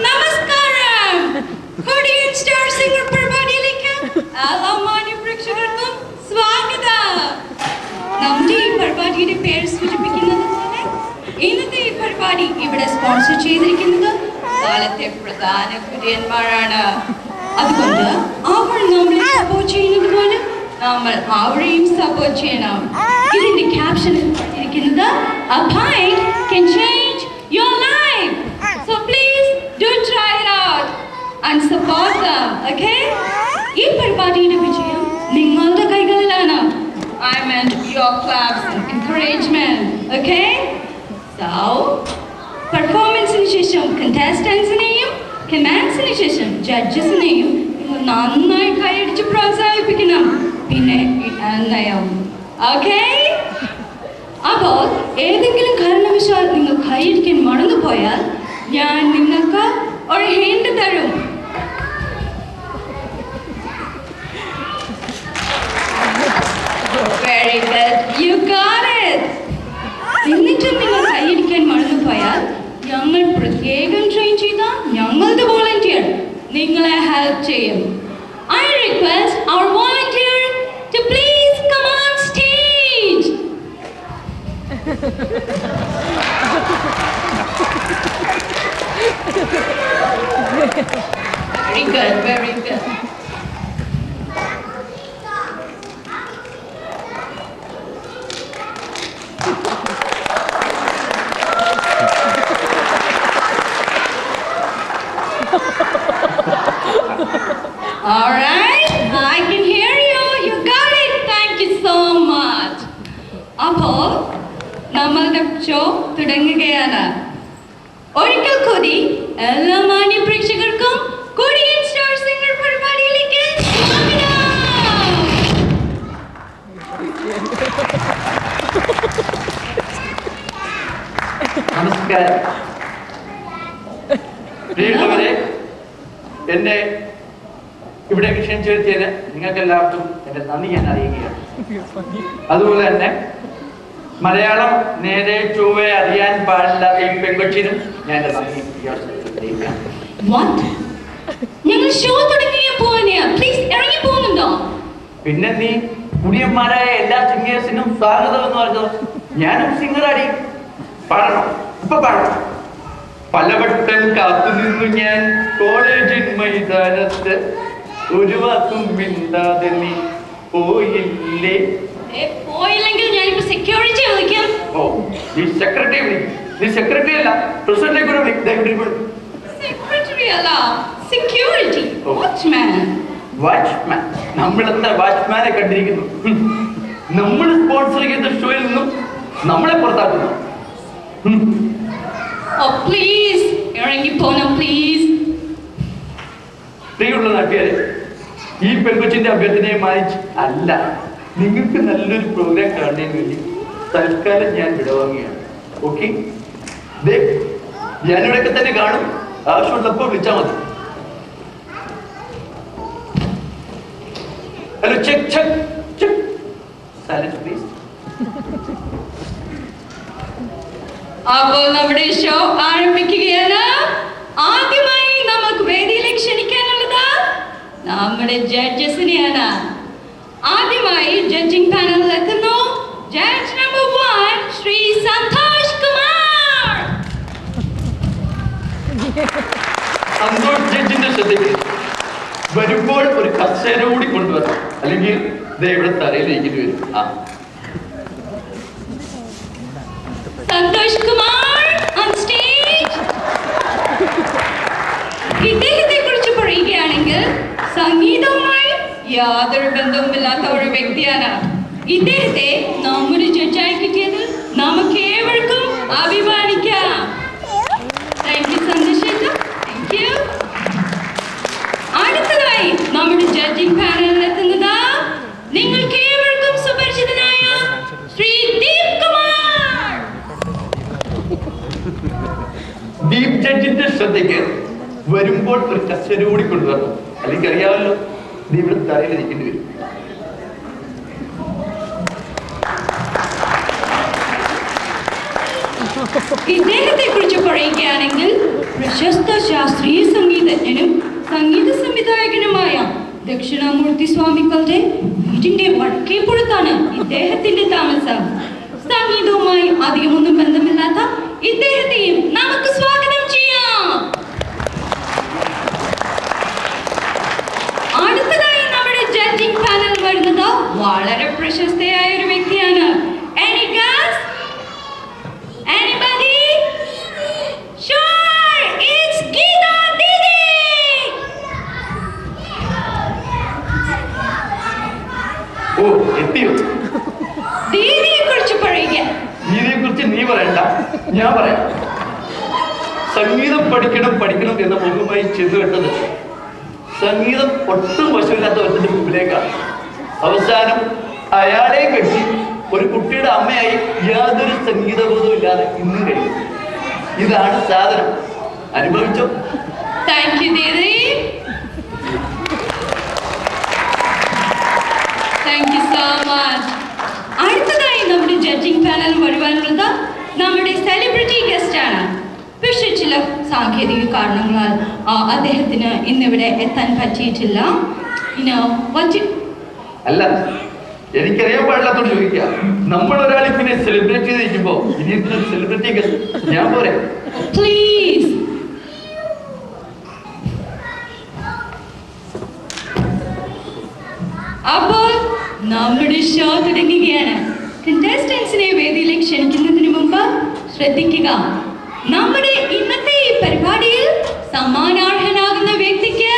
നമസ്കാരം. Korean star singer പരിപാടിയിലേക്ക് എല്ലാ മാന്യ പ്രേക്ഷകർക്കും സ്വാഗതം. നമ്മുടെ ഈ പരിപാടിയുടെ പേര് സൂചിപ്പിക്കുന്നത് പോലെ ഇന്നത്തെ ഈ പരിപാടി ഇവിടെ സ്പോൺസർ ചെയ്തിരിക്കുന്നത് കാലത്തെ പ്രധാന കുര്യന്മാരാണ്. അതുകൊണ്ട് അവർ നമ്മളെ സപ്പോർട്ട് ചെയ്യുന്നത് പോലെ നമ്മൾ അവരെയും സപ്പോർട്ട് ചെയ്യണം. ഇതിന്റെ ക്യാപ്ഷനിൽ പറഞ്ഞിരിക്കുന്നത് A pint can change your life. So please do try it out and support them, okay? ഈ പരിപാടിയുടെ വിജയം നിങ്ങളുടെ കൈകളിലാണ്. I meant your claps and encouragement, okay? So, പെർഫോമൻസിന് ശേഷം കണ്ടസ്റ്റൻസിനെയും കമാൻഡ്സിന് ശേഷം ജഡ്ജസിനെയും നിങ്ങൾ നന്നായി കൈയടിച്ച് പ്രോത്സാഹിപ്പിക്കണം. പിന്നെ നയം, ഓക്കെ? അപ്പോൾ ഏതെങ്കിലും കാരണവശാൽ നിങ്ങൾ കൈയടിക്കാൻ മറന്നുപോയാൽ ഞാൻ നിങ്ങൾക്ക് ഒരു ഹിന്റ് തരും. Very good, you got it. എന്നിട്ടും നിങ്ങൾ കൈയടിക്കാൻ മറന്നുപോയാൽ ഞങ്ങൾ പ്രത്യേകം ട്രെയിൻ ചെയ്ത ഞങ്ങളുടെ വോളണ്ടിയർ നിങ്ങളെ ഹെൽപ്പ് ചെയ്യും. I request our volunteer to please come on stage. Very good, very good. All right, I can hear you. You got it. Thank you so much. അപ്പോൾ നമ്മളുടെ ഷോ തുടങ്ങുകയാണ്. ഒരിക്കൽ കൂടി എല്ലാ മാന്യ പ്രേക്ഷകർക്കും കൊറിയൻ സ്റ്റാർ സിംഗർ പരിപാടിയിലേക്ക് നമസ്കാരം. പ്രിയമുള്ളവരെ, എന്നെ ഇവിടെ ക്ഷണിച്ചു വരുത്തിയത് നിങ്ങൾക്ക് എല്ലാവർക്കും എൻ്റെ നന്ദി ഞാൻ അറിയുകയാണ്. അതുപോലെ തന്നെ മലയാളം നേരെ ചൊവ്വേ അറിയാൻ പാടില്ലാത്ത ഈ പെൺകൊച്ചിനും ഞാൻ എൻ്റെ നന്ദി അറിയിക്കുകയാണ്. പിന്നെ നീ കുടിയന്മാരായ എല്ലാ സിംഗേഴ്സിനും സ്വാഗതം എന്ന് പറഞ്ഞത്. ഞാനും സിംഗറാടി. പാടണം, ഇപ്പൊ പാടണം. പലവട്ടം കാത്തുനിന്നു ഞാൻ കോളേജിൻ മൈതാനത്ത്, ഒരു വാക്കും മിണ്ടാതെ നീ പോയില്ലേ. പോയില്ലെങ്കിൽ ഞാനിപ്പോ സെക്യൂരിറ്റി വിളിക്കാം. ഓ, നീ സെക്രട്ടറി വിളിക്കും. നീ സെക്രട്ടറി അല്ല, പ്രസിഡന്റിനെ കൂടെ വിളിക്കും. സെക്രട്ടറി അല്ല, സെക്യൂരിറ്റി വാച്ച്മാൻ. വാച്ച്മാൻ? നമ്മളെന്താ വാച്ച്മാനെ കണ്ടിരിക്കുന്നു? നമ്മൾ സ്പോൺസർ ചെയ്ത ഷോയിൽ നിന്നും നമ്മളെ പുറത്താക്കുന്നു. പ്ലീസ് ഇറങ്ങി പോണം, പ്ലീസ്. പ്രിയമുള്ള നാട്ടുകാരെ, ഈ പെൺകൊച്ചിന്റെ അഭ്യർത്ഥനയെ മാനിച്ച് അല്ല, നിങ്ങൾക്ക് നല്ലൊരു പ്രോഗ്രാം കാണുന്നതിന് വേണ്ടി തൽക്കാലം ഞാൻ വിടവാങ്ങുകയാണ്. ഓക്കെ, ഞാനിവിടെയൊക്കെ തന്നെ കാണും. ആവശ്യമുള്ളപ്പോൾ വിളിച്ചാൽ മതി. Hello, check check check. Silence please. അപ്പോൾ നമ്മുടെ ഷോ ആരംഭിക്കുകയാണ്. ആദ്യമായി നമുക്ക് വേദിയിലേക്ക് ക്ഷണിക്കാനുള്ളത് നമ്മുടെ ജഡ്ജസിനെയാണ്. ആദ്യമായി ജഡ്ജിംഗ് പാനലിൽ എത്തുന്നു ജഡ്ജ് നമ്പർ 1 ശ്രീ സന്തോഷ് കുമാർ. സന്തോഷ് ജഡ്ജിന്റെ ശ്രദ്ധയ്ക്ക് വരുമ്പോൾ ഒരു കസേര കൂടി കൊണ്ടുവരണം, അല്ലെങ്കിൽ ഇവിടെ തലയിലേക്കിട്ട് വരും. Santhosh Kumar on stage. ഇദ്ദേഹത്തെ കുറിച്ച് പറയുകയാണെങ്കിൽ സംഗീതവുമായി യാതൊരു ബന്ധവുമില്ലാത്ത ഒരു വ്യക്തിയാണ്. ഇദ്ദേഹത്തെ നമ്മുടെ ജഡ്ജായി കിട്ടിയതിൽ നമുക്ക് ഏവർക്കും അഭിമാനിക്കാം. Thank you Santhosh. Thank you. അടുത്തതായി നമ്മുടെ ജഡ്ജിംഗ് പാനലിൽ എത്തുന്നത് നിങ്ങൾക്ക് ഏവർക്കും സുപരിചിതനായ ശ്രീ ദീപ് കുമാർ. ദീപ് ജഡ്ജിന്റെ ശ്രദ്ധയ്ക്ക് വരുമ്പോൾ ഒരു കസേര കൂടി കൊണ്ടുവരണം, അല്ലെങ്കിൽ അറിയാമല്ലോ, നീ ഇവിടെ തലയിൽ ഇരിക്കേണ്ടി വരും. ഇദ്ദേഹത്തെ കുറിച്ച് പറയുകയാണെങ്കിൽ പ്രശസ്ത ശാസ്ത്രീയ സംഗീതജ്ഞനും സംഗീത സംവിധായകനുമായ ദക്ഷിണാമൂർത്തി സ്വാമികളുടെ വീടിന്റെ വടക്കേപ്പുറത്താണ് ഇദ്ദേഹത്തിന്റെ താമസം. സംഗീതവുമായി അധികമൊന്നും ബന്ധമില്ലാത്ത ഇദ്ദേഹത്തെയും നമുക്ക് സ്വാഗതം ചെയ്യാം. അടുത്തതായി നമ്മുടെ ജഡ്ജിംഗ് പാനൽ വരുന്നത് വളരെ പ്രശസ്തയായ ഒരു വ്യക്തിയാണ്. Any guess? Anybody? Sure, it's Geeta Didi. ഓ, എത്തിയോ? ദീദിയെ കുറിച്ച് പറയുക. ദീദിയെ കുറിച്ച് നീ പറയണ്ട, ഞാൻ പറയാം. സംഗീതം പഠിക്കണം എന്ന മുഖമായി ചെന്ന് കെട്ടത് സംഗീതം ഒട്ടും വശമില്ലാത്ത ഒരുത്തിന്റെ മുമ്പിലേക്കാണ്. അവസാനം അയാളെ കെട്ടി ഒരു കുട്ടിയുടെ അമ്മയായി യാതൊരു സംഗീതബോധവും ഇല്ലാതെ ഇന്നും കഴിയും. ഇതാണ് സാധനം. അനുഭവിച്ചോ? Thank you didi. Thank you so much. അടുത്തതായി നമ്മുടെ ജഡ്ജിംഗ് പാനൽ വരുവാനുള്ളത് നമ്മുടെ സെലിബ്രിറ്റി ഗസ്റ്റ് ആണ്. പക്ഷേ ചില സാങ്കേതിക കാരണങ്ങളാൽ അദ്ദേഹത്തിന് ഇന്നിവിടെ എത്താൻ പറ്റിയിട്ടില്ല. അല്ല, എനിക്കറിയാൻ പാടില്ലാത്തോട് ചോദിക്കുക. നമ്മൾ ഒരാൾ ഇങ്ങനെ സെലിബ്രേറ്റ് ചെയ്തിരിക്കുമ്പോ ഇനി സെലിബ്രിറ്റി ഗസ്റ്റ് ഞാൻ പോരെ? പ്ലീസ്. അപ്പോൾ നമ്മുടെ ഷോ തുടങ്ങുകയാണ്. കണ്ടസ്റ്റൻസിനെ വേദിയിലേക്ക് ക്ഷണിക്കുന്നതിന് മുമ്പ് ശ്രദ്ധിക്കുക, നമ്മുടെ ഇന്നത്തെ ഈ പരിപാടിയിൽ സമ്മാനാർഹനാകുന്ന വ്യക്തിക്ക്